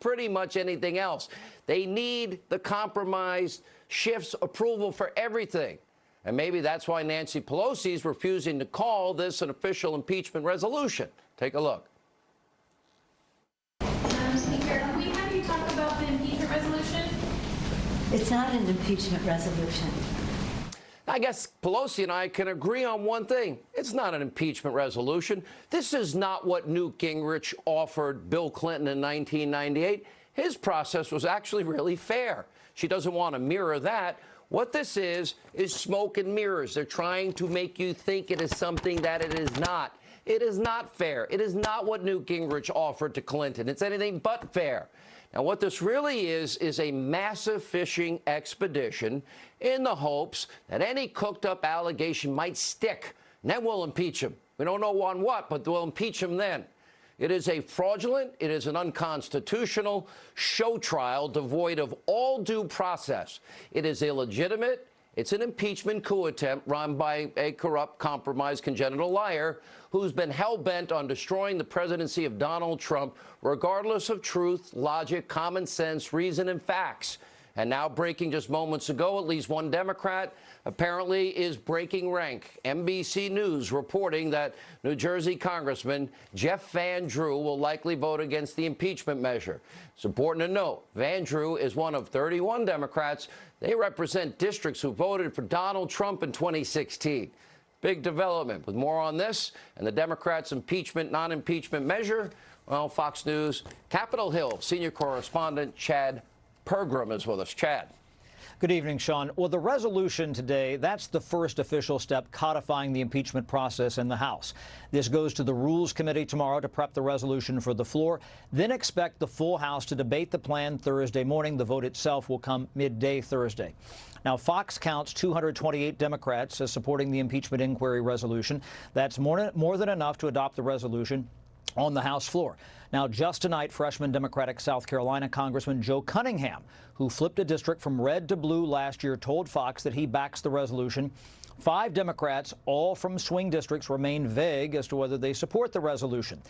pretty much anything else. They need the compromised Schiff's approval for everything. And maybe that's why Nancy Pelosi is refusing to call this an official impeachment resolution. Take a look. Speaker, can we have you talk about the impeachment resolution? It's not an impeachment resolution. I guess Pelosi and I can agree on one thing. It's not an impeachment resolution. This is not what Newt Gingrich offered Bill Clinton in 1998. His process was actually really fair. She doesn't want to mirror that. What this is smoke and mirrors. They're trying to make you think it is something that it is not. It is not fair. It is not what Newt Gingrich offered to Clinton. It's anything but fair. Now, what this really is a massive fishing expedition in the hopes that any cooked-up allegation might stick, and then we'll impeach him. We don't know on what, but we'll impeach him then. It is a fraudulent, it is an unconstitutional show trial devoid of all due process. It is illegitimate. It's an impeachment coup attempt run by a corrupt, compromised, congenital liar who's been hell-bent on destroying the presidency of Donald Trump, regardless of truth, logic, common sense, reason, and facts. And now, breaking just moments ago, at least one Democrat apparently is breaking rank. NBC News reporting that New Jersey Congressman Jeff Van Drew will likely vote against the impeachment measure. It's important to note, Van Drew is one of 31 Democrats. They represent districts who voted for Donald Trump in 2016. Big development. With more on this and the Democrats' impeachment, non-impeachment measure, well, Fox News, Capitol Hill senior correspondent Chad Pergram is with us. Chad. Good evening, Sean. Well, the resolution today, that's the first official step codifying the impeachment process in the House. This goes to the Rules Committee tomorrow to prep the resolution for the floor. Then expect the full House to debate the plan Thursday morning. The vote itself will come midday Thursday. Now, Fox counts 228 Democrats as supporting the impeachment inquiry resolution. That's more than enough to adopt the resolution on the House floor. Now, just tonight, freshman Democratic South Carolina Congressman Joe Cunningham, who flipped a district from red to blue last year, told Fox that he backs the resolution. 5 Democrats, all from swing districts, remain vague as to whether they support the resolution.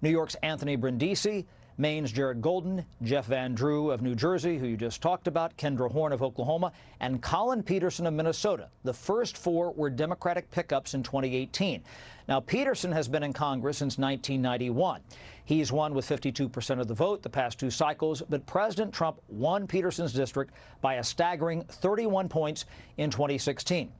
New York's Anthony Brindisi, Maine's Jared Golden, Jeff Van Drew of New Jersey, who you just talked about, Kendra Horn of Oklahoma, and Colin Peterson of Minnesota. The first 4 were Democratic pickups in 2018. Now, Peterson has been in Congress since 1991. He's won with 52% of the vote the past 2 cycles, but President Trump won Peterson's district by a staggering 31 points in 2016.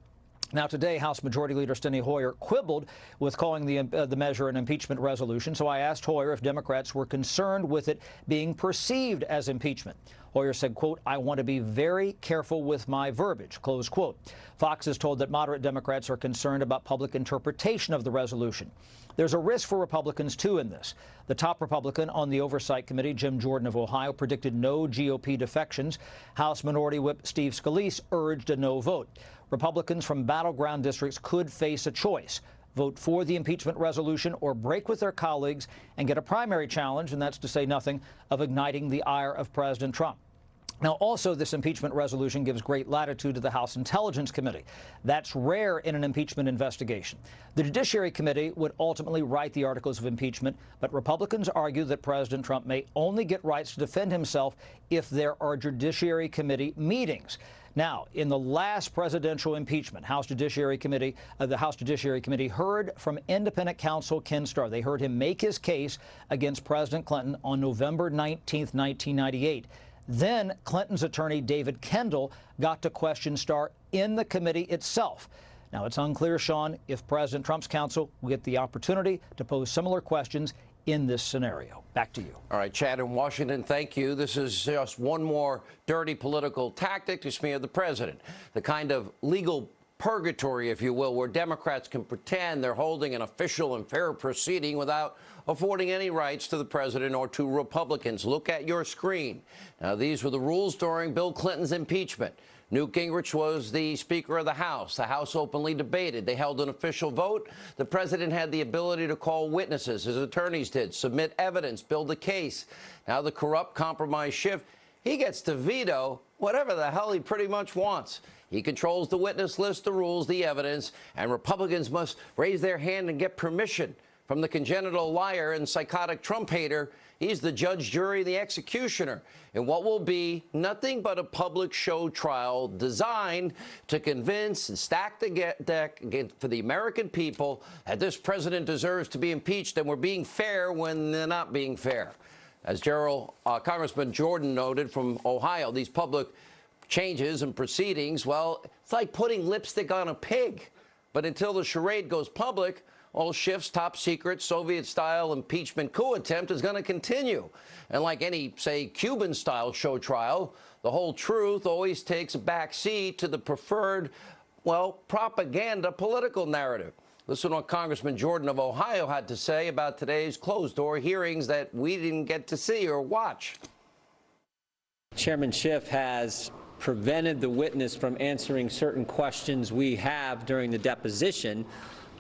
Now, today, House Majority Leader Steny Hoyer quibbled with calling the measure an impeachment resolution, so I asked Hoyer if Democrats were concerned with it being perceived as impeachment. Hoyer said, quote, "I want to be very careful with my verbiage," close quote. Fox is told that moderate Democrats are concerned about public interpretation of the resolution. There's a risk for Republicans, too, in this. The top Republican on the Oversight Committee, Jim Jordan of Ohio, predicted no GOP defections. House Minority Whip Steve Scalise urged a no vote. Republicans from battleground districts could face a choice: vote for the impeachment resolution or break with their colleagues and get a primary challenge, and that's to say nothing of igniting the ire of President Trump. Now, also, this impeachment resolution gives great latitude to the House Intelligence Committee. That's rare in an impeachment investigation. The Judiciary Committee would ultimately write the articles of impeachment, but Republicans argue that President Trump may only get rights to defend himself if there are Judiciary Committee meetings. Now, in the last presidential impeachment, the House Judiciary Committee heard from independent counsel Ken Starr. They heard him make his case against President Clinton on November 19, 1998. Then Clinton's attorney David Kendall got to question Starr in the committee itself. Now, it's unclear, Sean, if President Trump's counsel will get the opportunity to pose similar questions in this scenario. Back to you. All right, Chad in Washington, thank you. This is just one more dirty political tactic to smear the president. The kind of legal purgatory, if you will, where Democrats can pretend they're holding an official and fair proceeding without affording any rights to the president or to Republicans. Look at your screen. Now, these were the rules during Bill Clinton's impeachment. Newt Gingrich was the Speaker of the House. The House openly debated. They held an official vote. The president had the ability to call witnesses, his attorneys did, submit evidence, build a case. Now the corrupt, compromised Schiff, he gets to veto whatever the hell he pretty much wants. He controls the witness list, the rules, the evidence, and Republicans must raise their hand and get permission from the congenital liar and psychotic Trump hater He's the judge, jury, and the executioner in what will be nothing but a public show trial designed to convince and stack the deck for the American people that this president deserves to be impeached, and we're being fair when they're not being fair. As Congressman Jordan noted from Ohio, these public changes and proceedings, well, it's like putting lipstick on a pig. But until the charade goes public, old Schiff's top secret Soviet-style impeachment coup attempt is going to continue. And like any, say, Cuban-style show trial, the whole truth always takes a back seat to the preferred, well, propaganda political narrative. Listen to what Congressman Jordan of Ohio had to say about today's closed-door hearings that we didn't get to see or watch. Chairman Schiff has prevented the witness from answering certain questions we have during the deposition.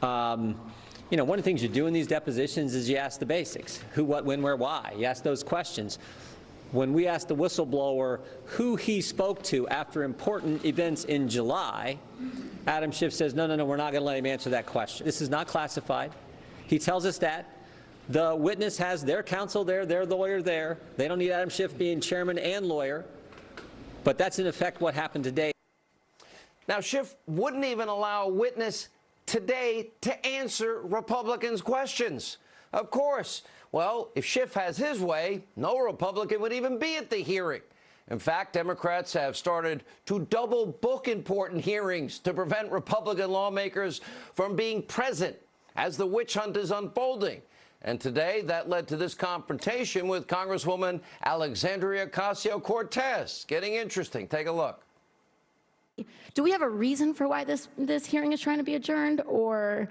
You know, one of the things you do in these depositions is you ask the basics. Who, what, when, where, why. You ask those questions. When we asked the whistleblower who he spoke to after important events in July, Adam Schiff says, no, we're not going to let him answer that question. This is not classified. He tells us that. The witness has their counsel there, their lawyer there. They don't need Adam Schiff being chairman and lawyer. But that's in effect what happened today. Now, Schiff wouldn't even allow a witness today to answer Republicans' questions. Of course. Well, if Schiff has his way, no Republican would even be at the hearing. In fact, Democrats have started to double book important hearings to prevent Republican lawmakers from being present as the witch hunt is unfolding. And today, that led to this confrontation with Congresswoman Alexandria Ocasio-Cortez. Getting interesting. Take a look. Do we have a reason for why this hearing is trying to be adjourned, or,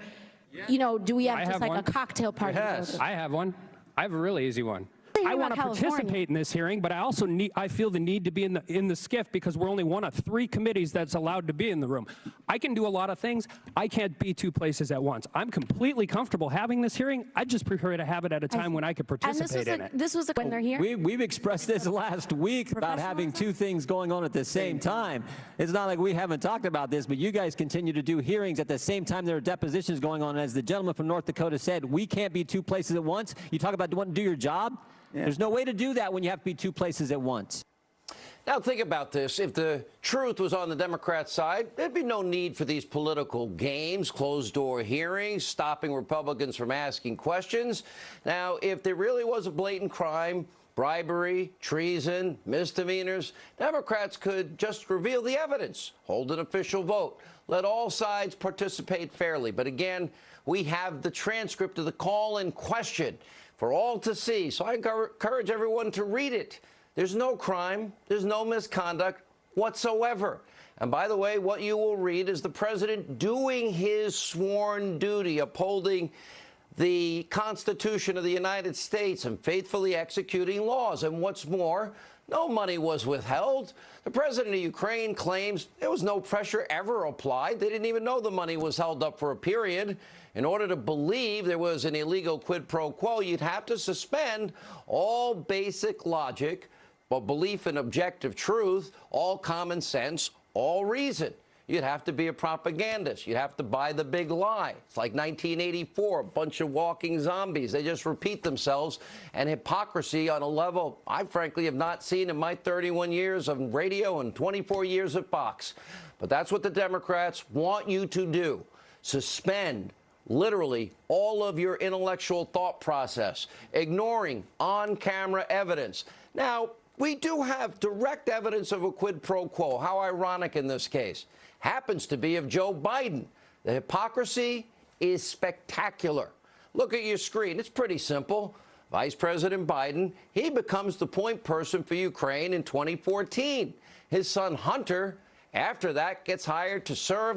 you know, do we have just like a cocktail party? Yes, I have one. I have a really easy one. I want to California. participate in this hearing, but I also feel the need to be in the SCIF because we're only one of 3 committees that's allowed to be in the room. I can do a lot of things. I can't be 2 places at once. I'm completely comfortable having this hearing. I just prefer to have it at a time when I could participate in it. This was when they're here? We've expressed this last week about having 2 things going on at the same time. It's not like we haven't talked about this, but you guys continue to do hearings at the same time there are depositions going on. As the gentleman from North Dakota said, we can't be 2 places at once. You talk about wanting to do your job? Yeah. There's no way to do that when you have to be 2 places at once. Now think about this. If the truth was on the Democrat side, there'd be no need for these political games, closed-door hearings, stopping Republicans from asking questions. Now, if there really was a blatant crime, bribery, treason, misdemeanors, Democrats could just reveal the evidence, hold an official vote, let all sides participate fairly. But again, we have the transcript of the call in question for all to see. So I encourage everyone to read it. There's no crime. There's no misconduct whatsoever. And by the way, what you will read is the president doing his sworn duty, upholding the Constitution of the United States and faithfully executing laws. And what's more, no money was withheld. The president of Ukraine claims there was no pressure ever applied. They didn't even know the money was held up for a period. In order to believe there was an illegal quid pro quo, you'd have to suspend all basic logic, but belief in objective truth, all common sense, all reason. You'd have to be a propagandist. You'd have to buy the big lie. It's like 1984, a bunch of walking zombies. They just repeat themselves, and hypocrisy on a level I frankly have not seen in my 31 years of radio and 24 years at Fox. But that's what the Democrats want you to do. Suspend literally all of your intellectual thought process, ignoring on-camera evidence. Now, we do have direct evidence of a quid pro quo. How ironic in this case. Happens to be of Joe Biden. The hypocrisy is spectacular. Look at your screen. It's pretty simple. Vice President Biden, he becomes the point person for Ukraine in 2014. His son Hunter, after that, gets hired to serve